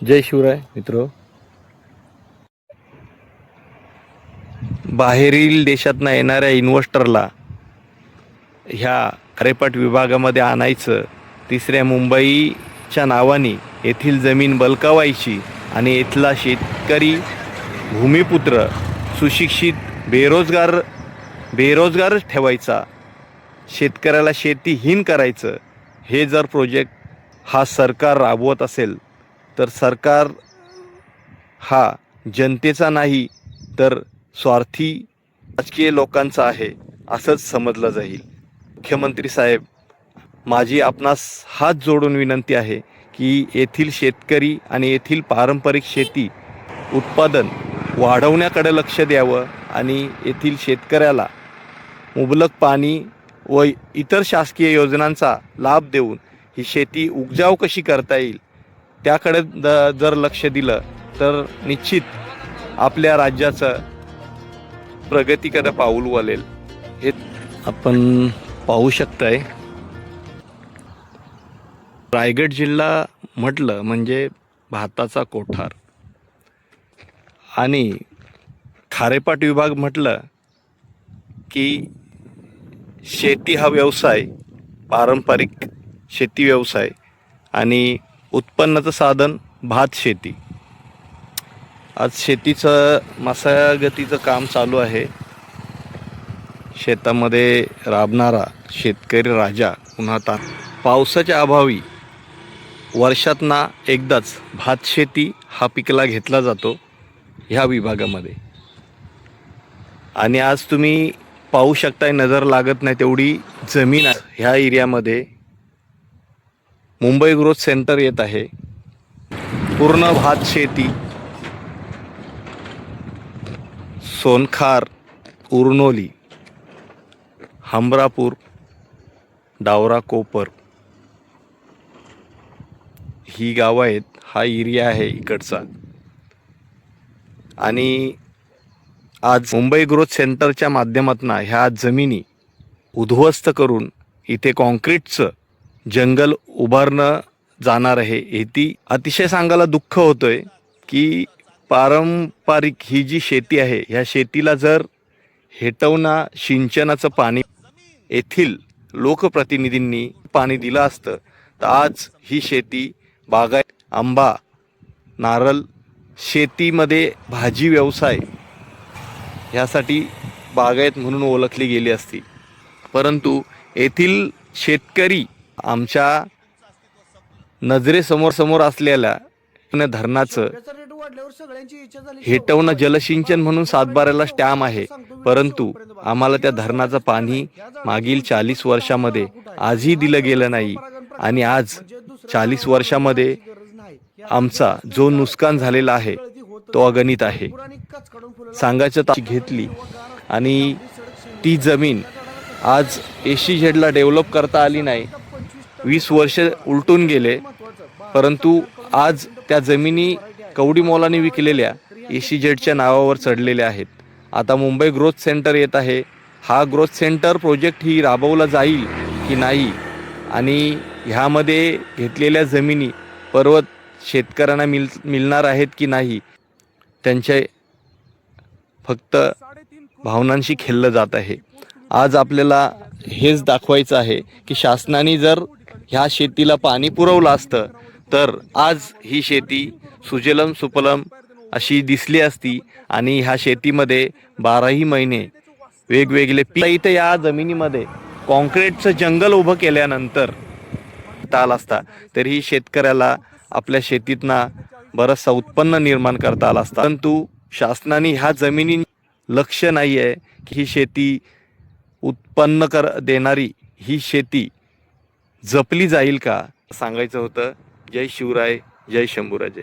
जय शिवराय मित्र. बाहेरील देशातनं येणाऱ्या इन्व्हेस्टरला ह्या खारेपाट विभागामध्ये आणायचं, तिसऱ्या मुंबईच्या नावाने येथील जमीन बलकावायची आणि इथला शेतकरी भूमिपुत्र सुशिक्षित बेरोजगारच ठेवायचा, शेतकऱ्याला शेतीहीन करायचं. हे जर प्रोजेक्ट हा सरकार राबवत असेल तर सरकार हा जनतेचा नाही तर स्वार्थी राजकीय लोकांचा आहे असंच समजलं जाईल. मुख्यमंत्री साहेब, माझी आपणास हात जोडून विनंती आहे की येथील शेतकरी आणि येथील पारंपरिक शेती उत्पादन वाढवण्याकडे लक्ष द्यावं आणि येथील शेतकऱ्याला मुबलक पाणी व इतर शासकीय योजनांचा लाभ देऊन ही शेती उगजाव कशी करता येईल त्याकडे जर लक्ष दिलं तर निश्चित आपल्या राज्याचं प्रगतीकडे पाऊल वालेल. हे आपण पाहू शकताय. रायगड जिल्हा म्हटलं म्हणजे भाताचा कोठार आणि खारेपाट विभाग म्हटलं की शेती हा व्यवसाय, पारंपरिक शेती व्यवसाय आणि उत्पन्नाचं साधन भात शेती. आज शेतीचं मशागतीचं काम चालू आहे. शेतामध्ये राबणारा शेतकरी राजा उन्हात पावसाच्या अभावी वर्षातना एकदाच भात शेती हा पिकला घेतला जातो ह्या विभागामध्ये. आणि आज तुम्ही पाहू शकताय, नजर लागत नाही तेवढी जमीन ह्या एरियामध्ये. मुंबई ग्रोथ सेंटर येत आहे, पूर्ण भात शेती. सोनखार, उरनोली, हमरापूर, डावरा कोपर ही गावं आहेत. हा एरिया आहे इकडचा. आणि आज मुंबई ग्रोथ सेंटरच्या माध्यमातून ह्या जमिनी उद्ध्वस्त करून इथे कॉन्क्रीटचं जंगल उभारणं जाणार आहे. ती अतिशय सांगायला दुःख होतंय की पारंपरिक ही जी शेती आहे ह्या शेतीला जर हेटवणं, सिंचनाचं पाणी येथील लोकप्रतिनिधींनी पाणी दिलं असतं तर आज ही शेती बागायत, आंबा, नारळ शेतीमध्ये भाजी व्यवसाय ह्यासाठी बागायत म्हणून ओळखली गेली असती. परंतु येथील शेतकरी आमच्या नजरेसमोर असलेल्या धरणाचं हेटवणं जलसिंचन म्हणून सातबाऱ्याला स्टॅम आहे, परंतु आम्हाला त्या धरणाचं पाणी मागील 40 वर्षामध्ये आजही दिलं गेलं नाही. आणि आज 40 वर्षामध्ये आमचा जो नुकसान झालेला आहे तो अगणित आहे. सांगायचं तर घेतली आणि ती जमीन आज SEZ डेव्हलप करता आली नाही. 20 वर्ष उलटून गेले, परंतु आज त्या जमिनी कवडी मोलाने विकलेल्या SEZच्या नावावर चढलेल्या आहेत. आता मुंबई ग्रोथ सेंटर येत आहे. हा ग्रोथ सेंटर प्रोजेक्ट ही राबवला जाईल की नाही आणि ह्यामध्ये घेतलेल्या जमिनी पर्वत शेतकऱ्यांना मिळणार आहेत की नाही, त्यांचे फक्त भावनांशी खेळलं जात आहे. आज आपल्याला हेच दाखवायचं आहे की शासनाने जर ह्या शेतीला पाणी पुरवलं असतं तर आज ही शेती सुजलम सुफलम अशी दिसली असती आणि ह्या शेतीमध्ये 12ही महिने वेगवेगळे पीक. इथे या जमिनीमध्ये कॉन्क्रीटचं जंगल उभं केल्यानंतर आला असता तरीही शेतकऱ्याला आपल्या शेतीतना बरंचसं उत्पन्न निर्माण करता आलं असतं. परंतु शासनाने ह्या जमिनी लक्ष नाही आहे की ही शेती उत्पन्न देणारी ही शेती जपली जाईल का, सांगायचं होतं. जय शिवराय, जय शंभूराजे.